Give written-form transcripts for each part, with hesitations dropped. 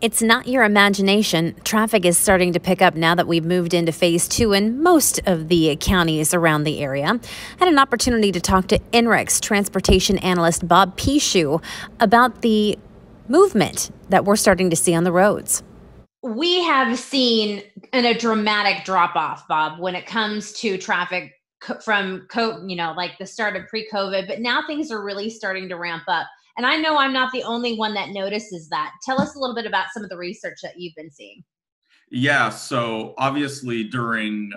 It's not your imagination. Traffic is starting to pick up now that we've moved into phase two in most of the counties around the area. I had an opportunity to talk to INRIX transportation analyst Bob Pishu about the movement that we're starting to see on the roads. We have seen a dramatic drop off, Bob, when it comes to traffic from like the start of pre-COVID, but now things are really starting to ramp up. And I know I'm not the only one that notices that. Tell us a little bit about some of the research that you've been seeing. Yeah, so obviously during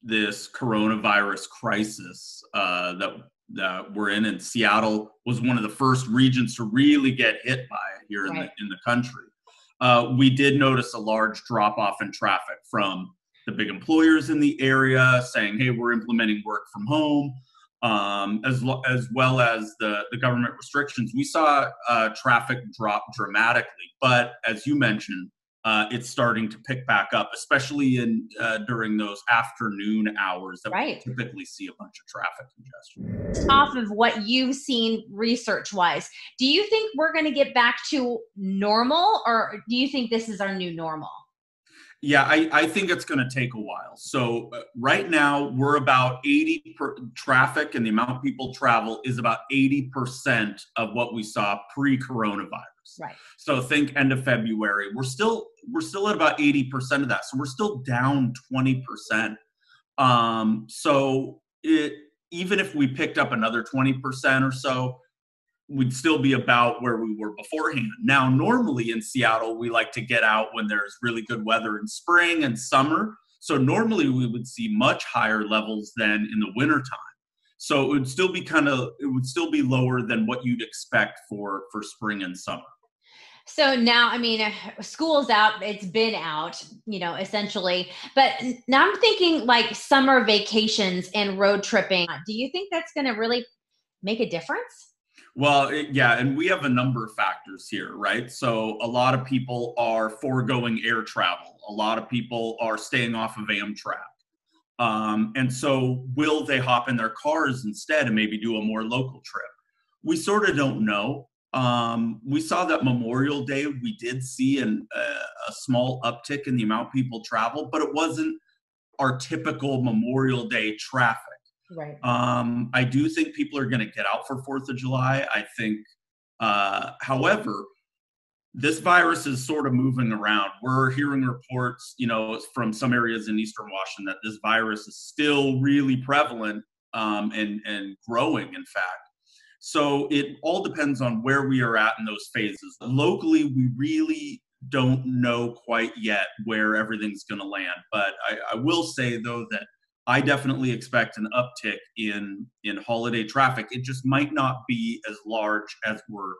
this coronavirus crisis that we're in Seattle was one of the first regions to really get hit by it here in the country. We did notice a large drop off in traffic from the big employers in the area saying, hey, we're implementing work from home, as well as the government restrictions. We saw traffic drop dramatically, but as you mentioned, it's starting to pick back up, especially during those afternoon hours that we typically see a bunch of traffic congestion. Off of what you've seen research-wise, do you think we're going to get back to normal, or do you think this is our new normal? Yeah, I think it's going to take a while. So right now we're about traffic and the amount people travel is about 80% of what we saw pre-coronavirus. Right. So think end of February. We're still at about 80% of that. So we're still down 20%. Even if we picked up another 20% or so, we'd still be about where we were beforehand. Now, normally in Seattle, we like to get out when there's really good weather in spring and summer. So normally we would see much higher levels than in the wintertime. So it would still be lower than what you'd expect for spring and summer. So now, school's out, it's been out, essentially, but now I'm thinking like summer vacations and road tripping. Do you think that's going to really make a difference? Well, yeah, and we have a number of factors here, right? So a lot of people are foregoing air travel. A lot of people are staying off of Amtrak. And so will they hop in their cars instead and maybe do a more local trip? We sort of don't know. We saw that Memorial Day, we did see a small uptick in the amount people travel, but it wasn't our typical Memorial Day traffic. Right. I do think people are going to get out for 4th of July. I think, however, this virus is sort of moving around. We're hearing reports, from some areas in Eastern Washington that this virus is still really prevalent and growing, in fact. So it all depends on where we are at in those phases. Locally, we really don't know quite yet where everything's going to land. But I will say, though, that I definitely expect an uptick in holiday traffic. It just might not be as large as we're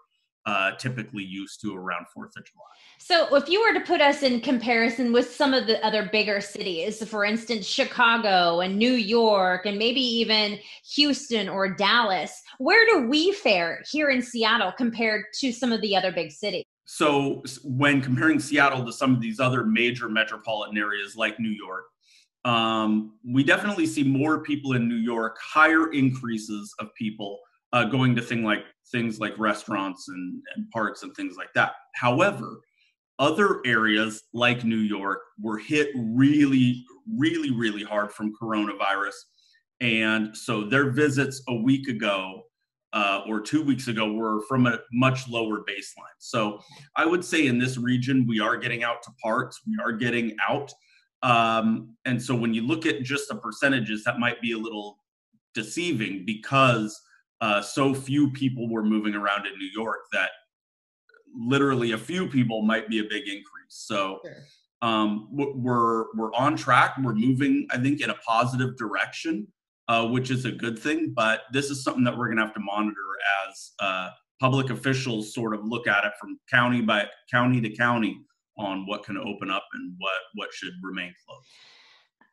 typically used to around 4th of July. So if you were to put us in comparison with some of the other bigger cities, for instance, Chicago and New York, and maybe even Houston or Dallas, where do we fare here in Seattle compared to some of the other big cities? So when comparing Seattle to some of these other major metropolitan areas like New York, we definitely see more people in New York, higher increases of people going to things like restaurants and parks and things like that. However, other areas like New York were hit really, really, really hard from coronavirus. And so their visits a week ago or 2 weeks ago were from a much lower baseline. So I would say in this region, we are getting out to parks, we are getting out. And so when you look at just the percentages, that might be a little deceiving because so few people were moving around in New York that literally a few people might be a big increase. So we're on track. We're moving, I think, in a positive direction, which is a good thing. But this is something that we're going to have to monitor as public officials sort of look at it from county to county on what can open up and what should remain closed.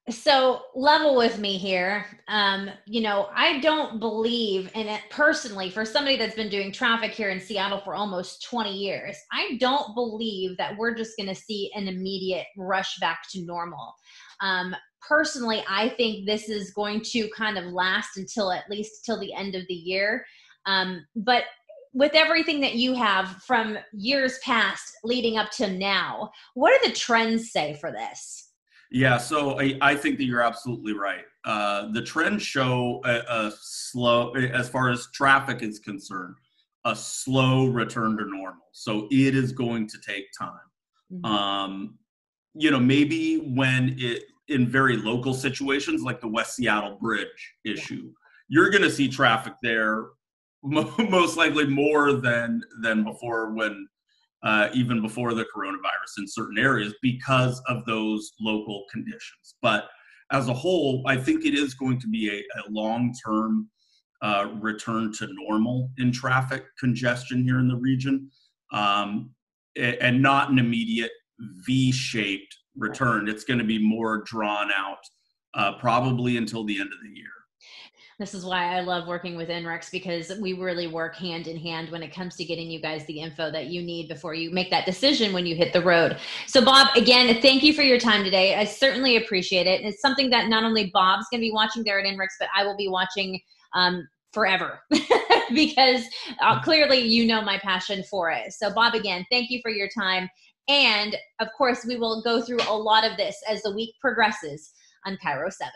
So level with me here. I don't believe in it personally. For somebody that's been doing traffic here in Seattle for almost 20 years, I don't believe that we're just going to see an immediate rush back to normal. Personally, I think this is going to kind of last at least till the end of the year. But with everything that you have from years past leading up to now, what do the trends say for this? Yeah, so I think that you're absolutely right. The trends show a slow, as far as traffic is concerned, a slow return to normal. So it is going to take time. Maybe in very local situations like the West Seattle Bridge issue, you're going to see traffic there most likely more than before, when even before the coronavirus in certain areas, because of those local conditions. But as a whole, I think it is going to be a long-term return to normal in traffic congestion here in the region, and not an immediate V-shaped return. It's going to be more drawn out, probably until the end of the year. This is why I love working with INRIX, because we really work hand in hand when it comes to getting you guys the info that you need before you make that decision when you hit the road. So Bob, again, thank you for your time today. I certainly appreciate it. It's something that not only Bob's going to be watching there at INRIX, but I will be watching forever because clearly you know my passion for it. So Bob, again, thank you for your time. And of course, we will go through a lot of this as the week progresses on Cairo 7.